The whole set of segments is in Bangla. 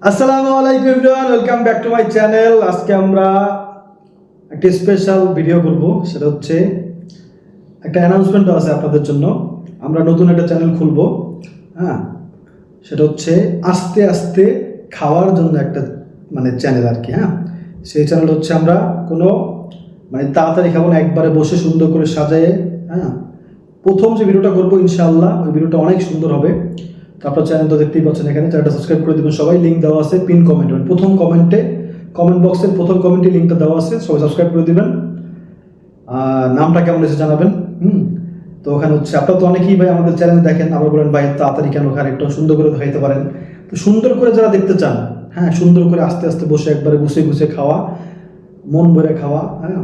আসসালামু আলাইকুম everyone, welcome back to my channel. আজকে আমরা একটা স্পেশাল ভিডিও করব। সেটা হচ্ছে একটা অ্যানাউন্সমেন্টও আছে আপনাদের জন্য। আমরা নতুন একটা চ্যানেল খুলব। হ্যাঁ, সেটা হচ্ছে আস্তে আস্তে খাওয়ার জন্য একটা চ্যানেল আর কি। হ্যাঁ, সেই চ্যানেল হচ্ছে আমরা কোনো তাড়াতাড়ি খাবো না, একবারে বসে সুন্দর করে সাজায়ে। হ্যাঁ, প্রথম যে ভিডিওটা করবো ইনশাআল্লাহ ওই ভিডিওটা অনেক সুন্দর হবে। তো আপনার চ্যানেল তো দেখতেই পাচ্ছেন, এখানে চ্যানেলটা সাবস্ক্রাইব করে দেবেন সবাই। লিঙ্ক দেওয়া আছে পিন কমেন্ট, প্রথম কমেন্টে, কমেন্ট বক্সের প্রথম কমেন্টে লিঙ্কটা দেওয়া আছে, সবাই সাবস্ক্রাইব করে দেবেন। নামটা কেমন এসে জানাবেন। তো ওখানে হচ্ছে আপনারা তো অনেকেই ভাই আমাদের চ্যানেল দেখেন, আবার বলেন ভাই তাড়াতাড়ি কেন খান, একটু সুন্দর করে দেখাইতে পারেন। তো সুন্দর করে যারা দেখতে চান, হ্যাঁ, সুন্দর করে আস্তে আস্তে বসে একবারে গুছিয়ে গুছিয়ে খাওয়া, মন ভরে খাওয়া, হ্যাঁ,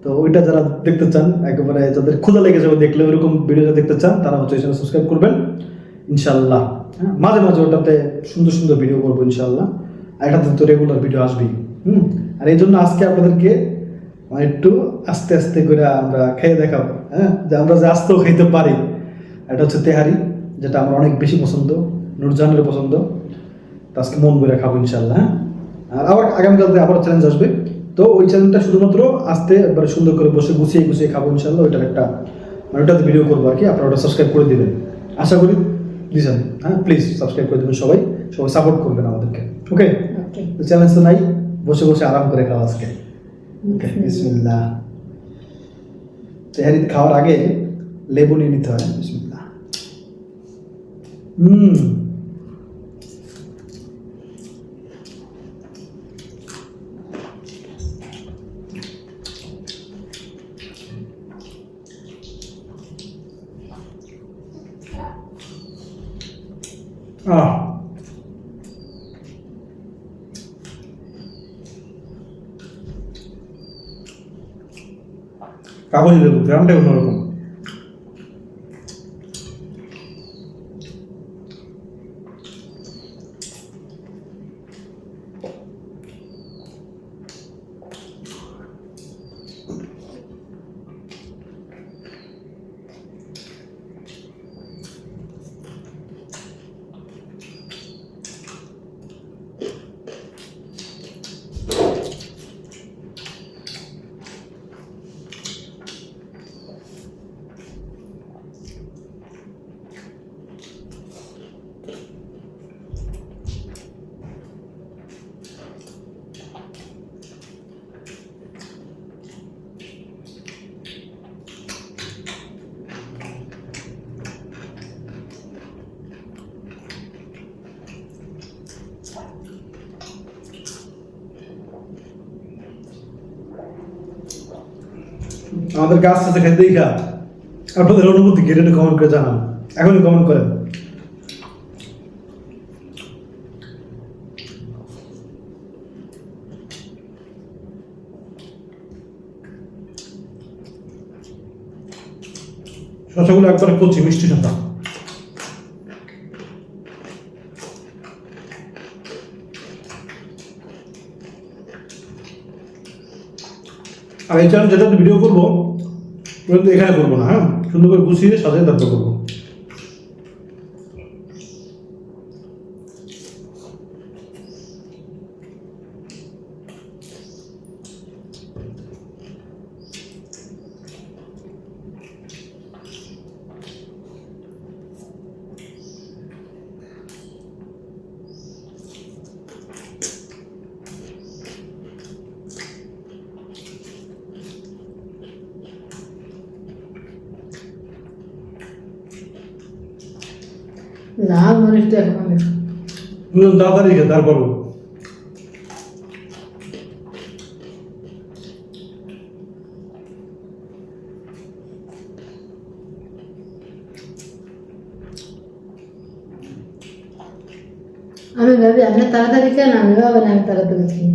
তো ওইটা যারা দেখতে চান, একেবারে যাদের ক্ষুধা লেগে যাবে দেখলে ওইরকম ভিডিও দেখতে চান, তারা হচ্ছে চ্যানেল সাবস্ক্রাইব করবেন ইনশাল্লাহ। হ্যাঁ, মাঝে মাঝে ওটাতে সুন্দর সুন্দর ভিডিও করবো ইনশাল্লাহ। আর এটাতে তো রেগুলার ভিডিও আসবেই। আর এই জন্য আজকে আপনাদেরকে একটু আস্তে আস্তে করে আমরা খেয়ে দেখাবো। হ্যাঁ, যে আমরা যে আস্তেও খাইতে পারি। এটা হচ্ছে তেহারি, যেটা আমার অনেক বেশি পছন্দ, নুরজাহানের পছন্দ। তো আজকে মন ভরে খাবো ইনশাল্লাহ। হ্যাঁ, আর আবার আগামীকাল আবার চ্যালেঞ্জ আসবে। তো ওই চ্যানেলটা শুধুমাত্র আস্তে একবারে সুন্দর করে বসে গুছিয়ে গুছিয়ে খাবো ইনশাল্লাহ। ওইটার একটা ওইটাতে ভিডিও করবো আর কি। আপনারা ওটা সাবস্ক্রাইব করে দেবেন, আশা করি দিয়েছেন। হ্যাঁ, প্লিজ সাবস্ক্রাইব করে দেবেন সবাই, সবাই সাপোর্ট করবেন আমাদেরকে। ওকে, চ্যালেঞ্জ তো নাই, বসে বসে আরাম করে খাওয়া আজকে। ওকে, বিসমিল্লাহ। তেহারি খাওয়ার আগে লেবু নিয়ে নিতে হয়। বিসমিল্লাহ। কাগজ লেবু গ্রামটা অন্যরকম। আমাদের গাছ সাথে খেতেই খা। আপনাদের অনুভূতি কি এটা কমেন্ট করে জানান, এখনই কমেন্ট করেন। শসাগুলো একবারে কচি, মিষ্টি শসা। আর এই চ্যানেল যেটাতে ভিডিও করবো ওটা এখানে করবো না। হ্যাঁ, সুন্দর করে গুছিয়ে সাজিয়ে তারপর করবো। লাল মরিচটা এখন তাড়াতাড়ি খে, তারপর আমি ভাবি আপনি তাড়াতাড়ি খান, আমি ভাবেন আমি তাড়াতাড়ি খাই।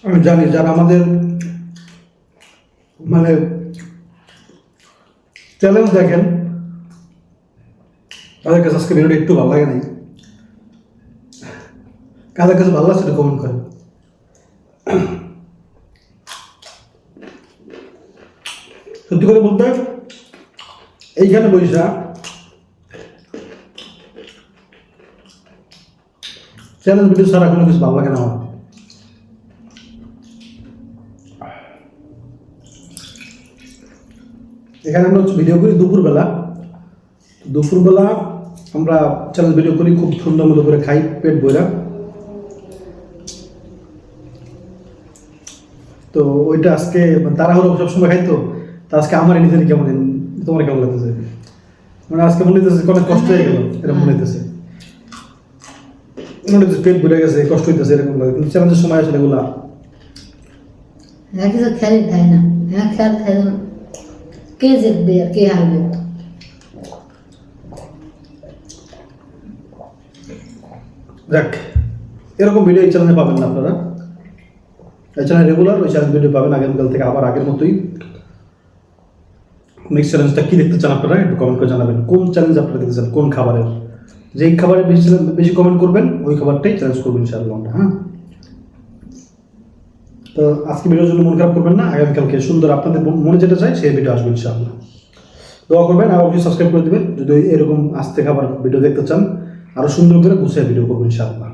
আমি জানি যারা আমাদের মানে চ্যালেঞ্জ দেখেন তাদের কাছে আজকে ভিডিওটা একটু ভালো লাগে নাই, কাদের কাছে ভালো লাগছে সেটা কমেন্ট করেন। সত্যি করে বলতে এইখানে বৈশা চ্যালেঞ্জ ভিডিও ছাড়া কোনো কিছু ভালো লাগে না আমার। এখানে আমরা ভিডিও করি দুপুরবেলা আমরা চ্যালেঞ্জ ভিডিও করি, খুব সুন্দর মতো করে খাই পেট বইরা। তো ওইটা আজকে তাড়াহুড়ো সবসময় খাই, তো আজকে আমার নিজের কেমন, তোমার কেমন লাগতেছে? মানে আজকে মনে হইতেছে অনেক কষ্ট হয়ে গেল, এরকম মনে হইতেছে, পেট ভরে গেছে, কষ্ট হইতেছে এরকম লাগে। কিন্তু চ্যালেঞ্জের সময় আসলে এগুলা কিছু খেয়ালই থাকে না, খেয়াল থাকে না কে জিতবে আর কে হারবে। যাক, এরকম ভিডিও এই চ্যানেলে পাবেন না আপনারা, এই চ্যানেল রেগুলার ওই চ্যানেল ভিডিও পাবেন আগামীকাল থেকে আবার আগের মতোই। নেক্সট চ্যালেঞ্জটা কি দেখতে চান আপনারা একটু কমেন্ট করে জানাবেন, কোন চ্যালেঞ্জ আপনারা দেখতে চান, কোন খাবারের, যেই খাবারে বেশি বেশি কমেন্ট করবেন ওই খাবারটাই চ্যালেঞ্জ করবেন ইনশাআল্লাহ আমরা। হ্যাঁ, তো আজকে ভিডিওর জন্য মন খারাপ করবেন না, আগামীকালকে সুন্দর আপনাদের মনে যেটা চাই সেই ভিডিও আসবে ইনশাআল্লাহ। দোয়া করবেন আর অবশ্যই সাবস্ক্রাইব করে দেবেন যদি এরকম আস্তে খাবার ভিডিও দেখতে চান, আরো সুন্দর করে গুছিয়ে ভিডিও করবেন ইনশাআল্লাহ।